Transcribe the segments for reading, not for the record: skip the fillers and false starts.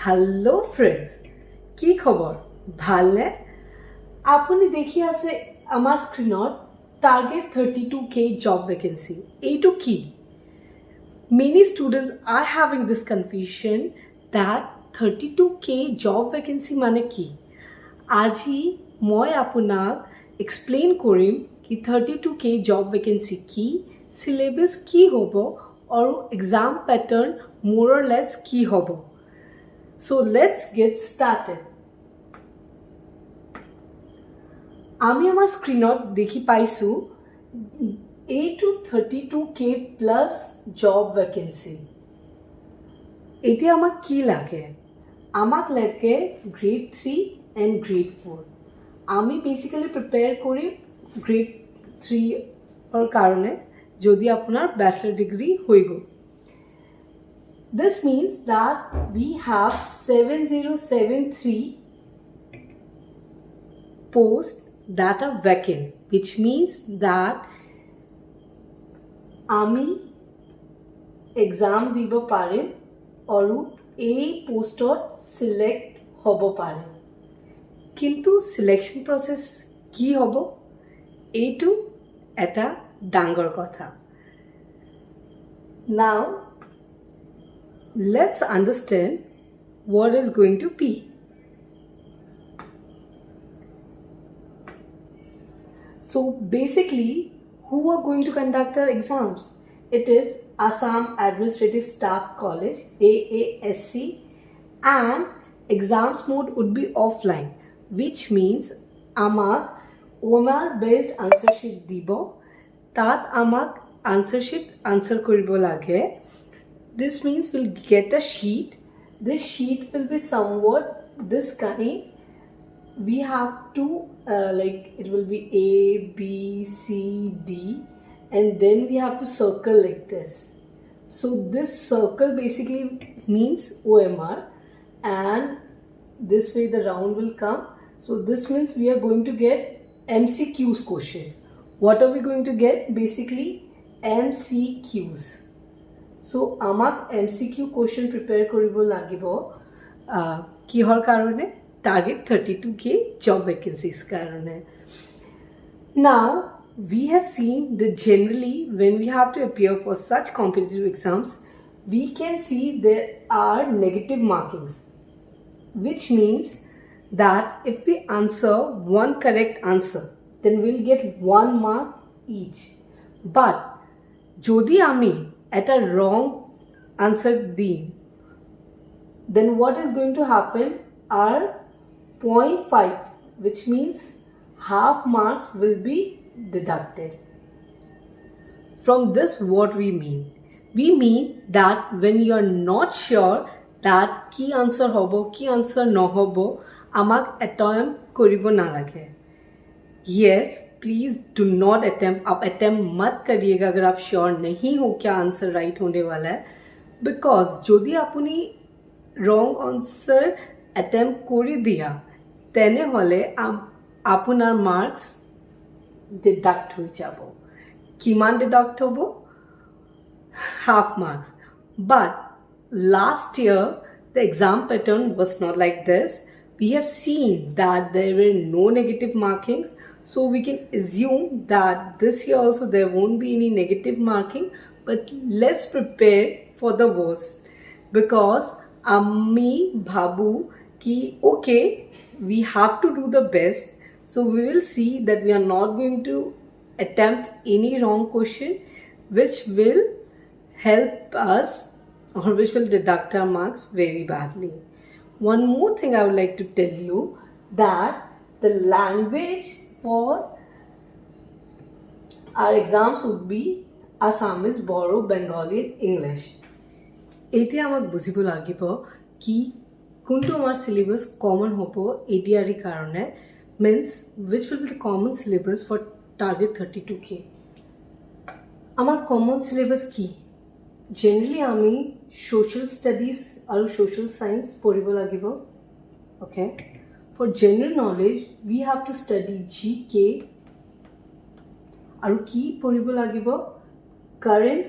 Hello friends, কি খবৰ? ভালনে? আপুনি দেখি আছে আমাৰ স্ক্ৰীনত টাৰ্গেট 32K জব ভেকেন্সি। এইটো কি? Many students are having this confusion that 32K job vacancy মানে কি? আজি মই আপোনাক এক্সপ্লেইন কৰিম কি 32K job vacancy কি, syllabus কি হ'ব আৰু exam pattern more or less কি হ'ব। So let's get started. আমি আমাৰ স্ক্ৰীনত দেখি পাইছোঁ এইটো 32K প্লাছ জব ভেকেন্সি। এতিয়া আমাক কি লাগে? আমাক লাগে গ্ৰেড 3 এণ্ড গ্ৰেড 4। আমি বেচিকেলি প্ৰিপেয়াৰ কৰিম গ্ৰেড 3ৰ কাৰণে যদি আপোনাৰ বেচলাৰ ডিগ্ৰী হৈ গ'ল। This means that we have 7073 posts that are vacant, which means that আমি এক্সাম দিব পাৰিম আৰু এই পোষ্টত সিলেক্ট হ'ব পাৰিম। কিন্তু সিলেকশ্যন প্ৰচেছ কি হ'ব? এইটো এটা ডাঙৰ কথা। Now let's understand what is going to be. So basically, who are going to conduct our exams? It is Assam Administrative Staff College, AASC, and exams mode would be offline, which means amak OMR based answer sheet dibo, tat amak answer sheet answer koribo lage. This means we'll get a sheet. This sheet will be somewhat this kind. We have to it will be A, B, C, D, and then we have to circle like this. So this circle basically means OMR, and this way the round will come. So this means we are going to get MCQs questions. What are we going to get? Basically MCQs. So আমাক MCQ question prepare কৰিব লাগিব কিহৰ কাৰণে? Target 32K job vacancies karone. Now we have seen that generally when we have to appear for such competitive exams, we can see there are negative markings, which means that if we answer one correct answer, then we'll get 1 mark each. But jodi ami at a wrong answer di, then what is going to happen are 0.5, which means half marks will be deducted. From this, what we mean? We mean that when you are not sure that ki answer hobo, ki answer no hobo, amak attempt koribo na lage. Yes, please do not attempt. आप attempt मत करिएगा अगर आप sure नहीं हो क्या answer right होने वाला है, because যদি আপুনি wrong answer attempt কৰি দিয়া তেনেহ'লে আপোনাৰ মাৰ্কস ডিডাক্ট হৈ যাব। কিমান ডিডাক্ট হ'ব? Half marks. But last year the exam pattern was not like this. We have seen that there were no negative markings, so we can assume that this year also there won't be any negative marking, but let's prepare for the worst, because আমি ভাবু ki okay, we have to do the best, so we will see that we are not going to attempt any wrong question which will help us or which will deduct our marks very badly. One more thing I would like to tell you, that the language for our exams would be Assamese, Boro, Bengali, English. এতিয়া আমাক বুজিব লাগিব কি কোনটো আমাৰ syllabus common হ'ব ADR কাৰণে, means which will be the common syllabus for target 32K. আমাৰ common syllabus কি? Generally আমি social studies আৰু social science পঢ়িব লাগিব। Okay, for general knowledge we have to study GK আৰু কি পঢ়িব লাগিব? Current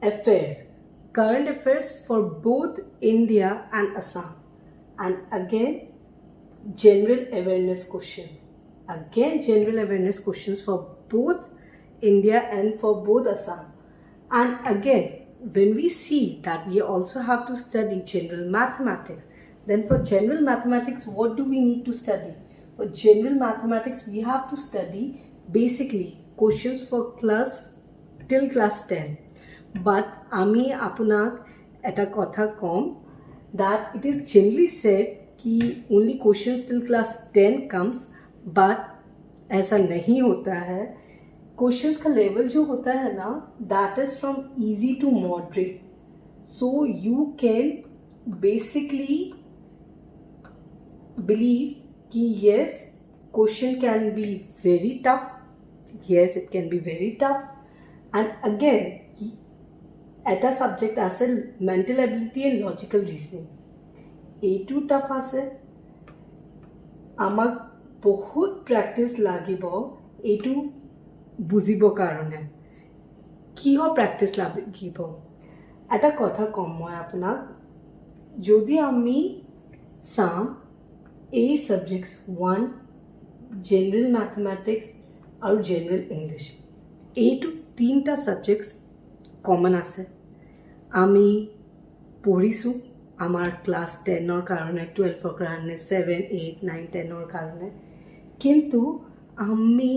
affairs, current affairs for both India and Assam. And again, general awareness question. Again, general awareness questions for both India and for both Assam. And again, when we see that we also have to study general mathematics, then for general mathematics, what do we need to study? For general mathematics, we have to study basically questions for class till class 10. But আমি আপোনাক এটা কথা কম that it is generally said कि only questions till class 10 comes, but ऐसा नहीं होता है. Questions का लेवल जो होता है ना, that is from easy to moderate. So you can basically believe कि yes, question can be very tough. Yes, it can be very tough. And again এটা সাবজেক্ট আছে mantle ability and logical reasoning. এইটো tough আছে. আমাক বহুত practice লাগিব এইটো বুজিবৰ কাৰণে. কিহৰ প্ৰেক্টিছ লাগিব? এটা কথা কম মই আপোনাক, যদি আমি চাম এই ছাবজেক্টছ 1 জেনেৰেল মেথমেটিক্স আৰু জেনেৰেল ইংলিছ, এইটো তিনিটা ছাবজেক্টছ কমন আছে. আমি পঢ়িছোঁ আমাৰ ক্লাছ 10ৰ কাৰণে, 12ৰ কাৰণে, 7, 8, 9, 10ৰ কাৰণে. কিন্তু আমি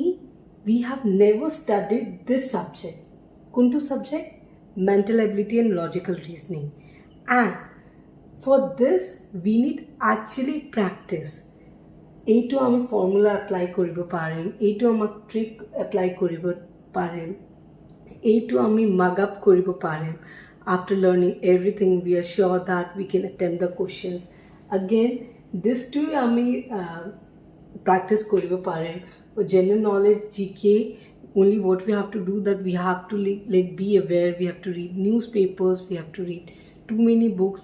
we have never studied this subject. Kuntu subject? Mental ability and logical reasoning. And for this, we need actually practice. এইটো আমি ফৰ্মুলা এপ্লাই কৰিব পাৰিম, এইটো আমাক ট্ৰিক এপ্লাই কৰিব পাৰিম, এইটো আমি মাগ আপ কৰিব পাৰিম. After learning everything, we are sure that we can attempt the questions. Again, this too আমি practice কৰিব পাৰিম. For general knowledge, GK, only what we have to do that we have to be aware, we have to read newspapers, we have to read too many books.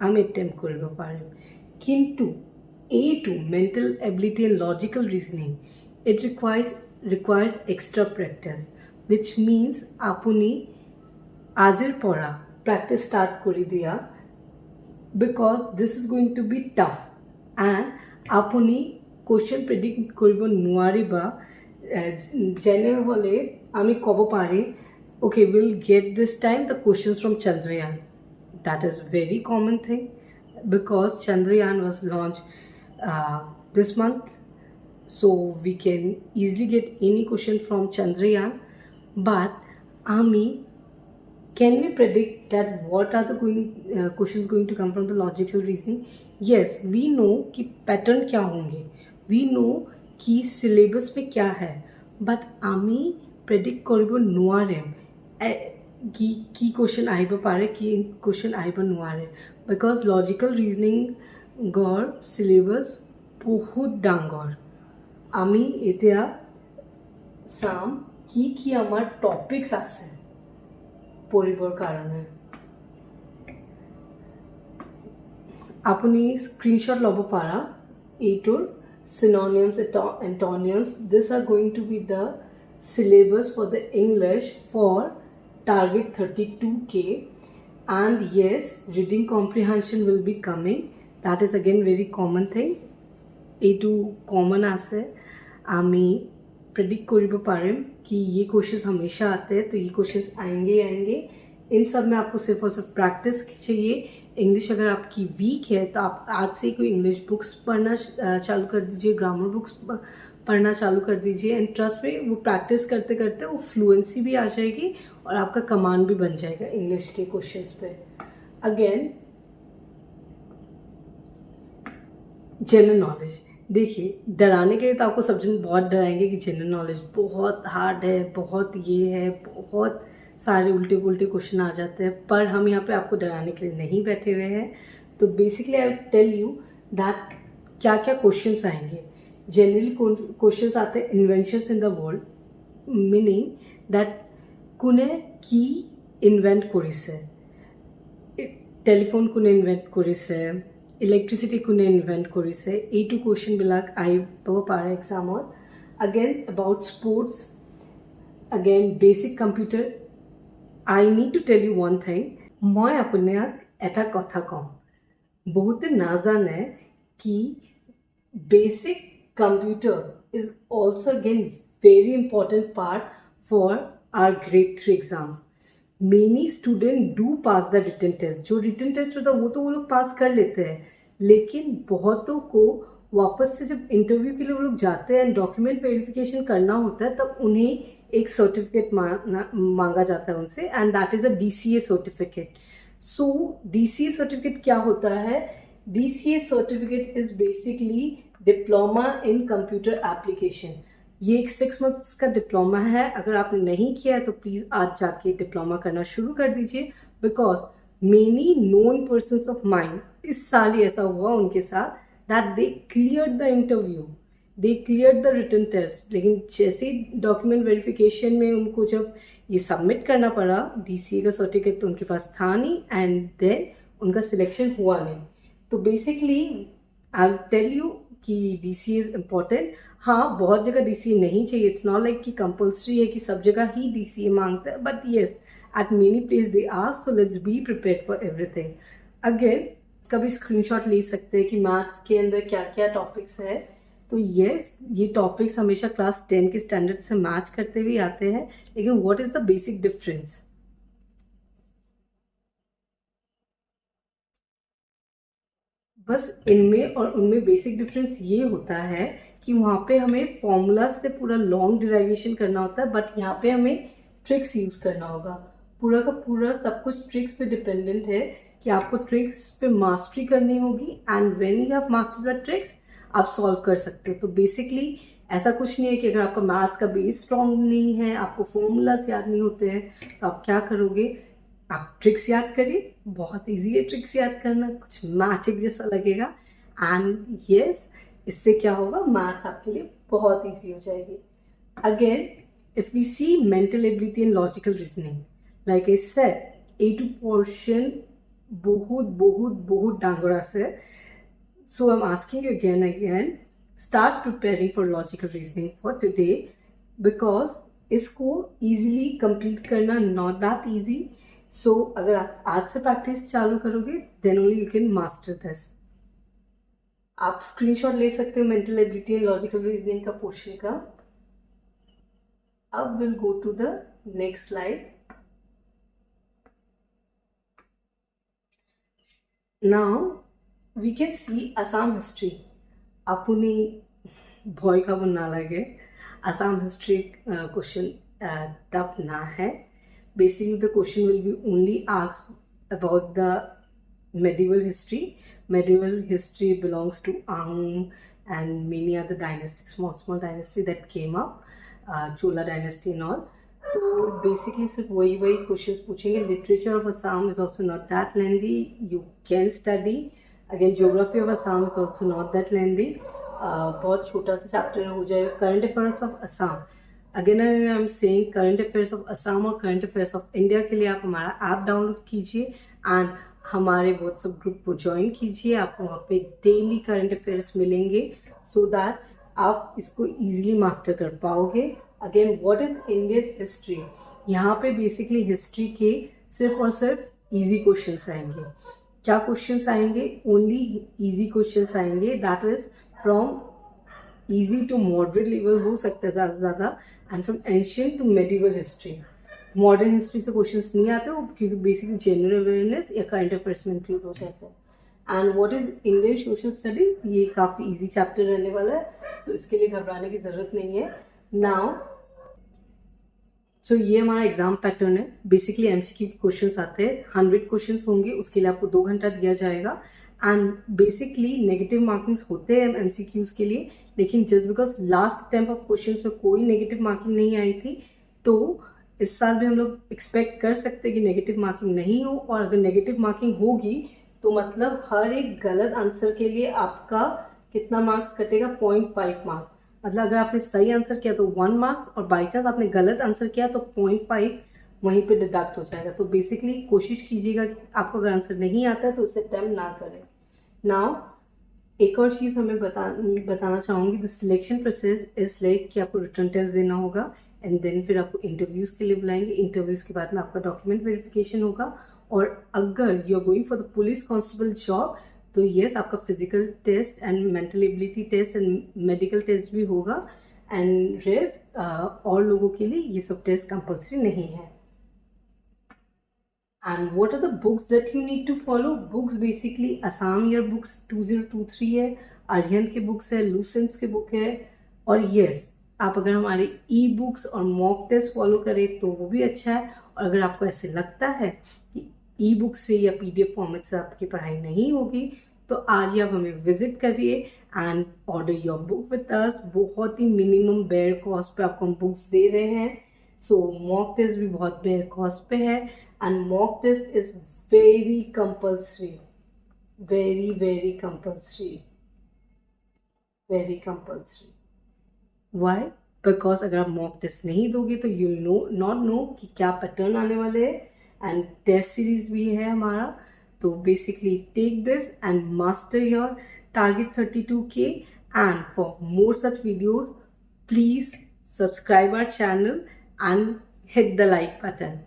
আমি attempt কৰিব পাৰিম. কিন্তু A2, mental ability and logical reasoning, it requires extra practice, which means আপুনি আজিৰ পৰা practice start কৰি দিয়া, because this is going to be tough and আপুনি question predict কৰিব নোৱাৰিবা. যেনে হ'লে আমি ক'ব পাৰিম, okay, we'll get this time the questions from Chandrayaan. That is very common thing, because Chandrayaan was launched this month, so we can easily get any question from Chandrayaan. But can we predict that what are the questions going to come from the logical reasoning? Yes, we know कि pattern क्या होंगे, we know कि syllabus पे क्या है, but आमी predict करिब নোৱাৰিম কি question আহিব পাৰে, কি question আহিব নোৱাৰে, because logical reasoning গৰ syllabus বহুত ডাঙৰ. আমি এতিয়া চাম কি আমাৰ টপিকস আছে পঢ়িবৰ কাৰণে. আপুনি স্ক্ৰীনশ্বট ল'ব পাৰা এইটোৰ synonyms, antonyms. These are going to be the syllabus for the English for target 32K. And yes, reading comprehension will be coming. That is again very common thing. এইটো common আছে. আমি predict करिब पारिम कि ये questions हमेशा आते हैं, तो ये क्वेश्चंस आएंगे. इन सब में आपको सिर्फ और सिर्फ प्रैक्टिस चाहिए. इंग्लिश अगर आपकी वीक है तो आप आज से कोई इंग्लिश बुक्स पढ़ना चालू कर दीजिए, ग्रामर बुक्स पढ़ना चालू कर दीजिए. एंड ट्रस्ट में वो प्रैक्टिस करते करते वो फ्लुएंसी भी आ जाएगी और आपका कमांड भी बन जाएगा इंग्लिश के क्वेश्चंस पे. Again general knowledge. देखिए, डराने के लिए तो आपको सब जन बहुत डराएंगे कि जनरल नॉलेज बहुत हार्ड है, बहुत ये है, बहुत सारे उल्टे पुल्टे क्वेश्चन आ जाते हैं. पर हम यहाँ पे आपको डराने के लिए नहीं बैठे हुए हैं. तो basically I tell you that क्या क्या क्वेश्चंस आएंगे. जनरली क्वेश्चंस आते हैं inventions in the world, meaning that কোনে কি ইনভেন্ট কৰিছে, টেলিফোন কোনে ইনভেন্ট কৰিছে, ইলেক্ট্ৰিচিটি কোনে ইনভেন্ট কৰিছে. এইটো কুৱেশ্যনবিলাক আহিব পাৰে এক্সামত. Again about sports, again basic computer. I need to tell you one thing মই আপোনাক এটা কথা কওঁ, বহুতে নাজানে কি basic computer is also again very important part for our grade 3 exams. Many students do pass the written test. जो written test होता है वो लोग पास कर लेते हैं, लेकिन बहुतों को वापस से जब इंटरव्यू के लिए वो लोग जाते हैं, डॉक्यूमेंट वेरिफिकेशन करना होता है, तब उन्हें एक सर्टिफिकेट मांगा जाता है उनसे, and that is a DCA certificate. So DCA certificate क्या होता है? DCA certificate is basically diploma in computer application. ये एक 6 मंथ्स का डिप्लोमा है. अगर आपने नहीं किया है तो प्लीज़ आज जाके डिप्लोमा करना शुरू कर दीजिए, because many known persons of mind, इस साल ही ऐसा हुआ उनके साथ, that they cleared the interview, they cleared the written test, लेकिन जैसे ही डॉक्यूमेंट वेरिफिकेशन में उनको जब ये सबमिट करना पड़ा, DCA का सर्टिफिकेट तो उनके पास था नहीं, एंड देन उनका सिलेक्शन हुआ नहीं. तो बेसिकली आई टेल यू कि DCA इज़ इम्पॉर्टेंट. हाँ, बहुत जगह DCA नहीं चाहिए. इट्स नॉट लाइक कि कंपल्सरी है कि सब जगह ही DCA मांगता है, but yes at many place they are. So let's be prepared for everything. Again कभी स्क्रीनशॉट ले सकते हैं कि मैथ्स के अंदर क्या क्या टॉपिक्स है. तो येस, ये टॉपिक्स हमेशा क्लास 10 के स्टैंडर्ड से मैच करते हुए आते हैं, लेकिन what is the basic difference? बस इनमें और उनमें बेसिक डिफरेंस ये होता है कि वहाँ पे हमें फॉर्मूला से पूरा लॉन्ग डिराइवेशन करना होता है, बट यहाँ पे हमें ट्रिक्स यूज़ करना होगा. पूरा का पूरा सब कुछ ट्रिक्स पे डिपेंडेंट है कि आपको ट्रिक्स पे मास्टरी करनी होगी, and when you have master the tricks आप सॉल्व कर सकते हो. तो बेसिकली ऐसा कुछ नहीं है कि अगर आपका मैथ्स का बेस स्ट्रॉन्ग नहीं है, आपको फॉर्मूलाज याद नहीं होते हैं, तो आप क्या करोगे? आप ट्रिक्स याद करिए. बहुत इजी है ट्रिक्स याद करना, कुछ मैजिक जैसा लगेगा, एंड यस, इससे क्या होगा? मैथ्स आपके लिए बहुत इजी हो जाएगी. Again if we see mental ability and logical reasoning, like I said, A2 portion बहुत बहुत बहुत डांगोरा से. So I am asking you again, start preparing for logical reasoning for today, because इसको इजीली कंप्लीट करना not that easy. So अगर आप आज से प्रैक्टिस चालू करोगे, then only you can master this. आप स्क्रीनशॉट ले सकते हो mental ability and logical reasoning का पोर्शन का. अब will go to the next slide. Now we can see Assam history. आपने भय खाब ना लगे, असम हिस्ट्री क्वेश्चन टफ ना है. Basically the question will be only asked about the medieval history. Medieval history belongs to Ahom and many other dynasties, small dynasty that came up, Chola dynasty and all. तो basically सिर्फ वही questions पूछेंगे. Literature of Assam is also not that lengthy. You can study. Again, geography of Assam is also not that lengthy. बहुत छोटा सा chapter हो जाएगा. Current affairs of Assam. Again I am saying, current affairs of Assam और current affairs of India के लिए आप हमारा ऐप डाउनलोड कीजिए, एंड हमारे व्हाट्सएप ग्रुप को ज्वाइन कीजिए. आपको वहाँ पे डेली करंट अफेयर्स मिलेंगे, सो दैट आप इसको इजीली मास्टर कर पाओगे. Again, what is Indian history? यहाँ पे बेसिकली हिस्ट्री के सिर्फ और सिर्फ इजी क्वेश्चंस आएंगे. क्या क्वेश्चंस आएंगे? ओनली इजी क्वेश्चंस आएंगे. That is from easy to moderate level हो सकता है ज़्यादा से ज़्यादा, and from ancient to medieval history. Modern history से क्वेश्चंस नहीं आते हो, क्योंकि बेसिकली जनरल अवेयरनेस या करंट अफेयर्स में इंक्लूड हो जाता है. And what is Indian social studies? ये काफ़ी इजी चैप्टर रहने वाला है, तो इसके लिए घबराने की ज़रूरत नहीं है. नाउ सो ये हमारा एग्जाम पैटर्न है. बेसिकली MCQ के क्वेश्चंस आते हैं, 100 क्वेश्चंस होंगे, उसके लिए आपको 2 घंटा दिया जाएगा. एंड बेसिकली नेगेटिव मार्किंग्स होते हैं MCQs के लिए, लेकिन just because last attempt of questions में कोई नेगेटिव मार्किंग नहीं आई थी, तो इस साल भी हम लोग एक्सपेक्ट कर सकते हैं कि नेगेटिव मार्किंग नहीं हो. और अगर नेगेटिव मार्किंग होगी तो मतलब हर एक गलत आंसर के लिए आपका कितना मार्क्स कटेगा? 0.5 मार्क्स. मतलब अगर आपने सही आंसर किया तो 1 मार्क्स, और बाई चांस आपने गलत आंसर किया तो 0.5 वहीं पे डिडक्ट हो जाएगा. तो बेसिकली कोशिश कीजिएगा कि आपको अगर आंसर नहीं आता है तो उसे अटेम्प्ट ना करें. नाउ एक और चीज़ हमें बताना चाहूँगी, the selection process is like कि आपको रिटर्न टेस्ट देना होगा, एंड देन फिर आपको इंटरव्यूज़ के लिए बुलाएंगे. इंटरव्यूज़ के बाद में आपका डॉक्यूमेंट वेरिफिकेशन होगा, और अगर you are going for the police constable job तो यस आपका physical test and mental ability test and medical test भी होगा एंड रेस्ट और लोगों के लिए ये सब टेस्ट कंपल्सरी नहीं है. And what are the books that you need to follow? Books basically Assam Year Books 2023 है, आर्यन के बुक्स है, लूसेंस के बुक है. और यस आप अगर हमारे ई बुक्स और मॉक टेस्ट फॉलो करें तो वो भी अच्छा है. और अगर आपको ऐसे लगता है कि ई बुक से या PDF फॉर्मेट से आपकी पढ़ाई नहीं होगी तो आज ही आप हमें विजिट करिए and order your book with us. बहुत ही मिनिमम बेयर कॉस्ट पे आपको हम बुक्स दे रहे हैं. सो मॉक टेस्ट भी बहुत बेयर कॉस्ट पे है and mock test is very compulsory, very compulsory, very compulsory. Why? Because अगर आप mock test नहीं दोगे तो you not know कि क्या पैटर्न आने वाले हैं and test series भी है हमारा. तो basically take this and master your target 32K. And for more such videos please subscribe our channel and hit the like button.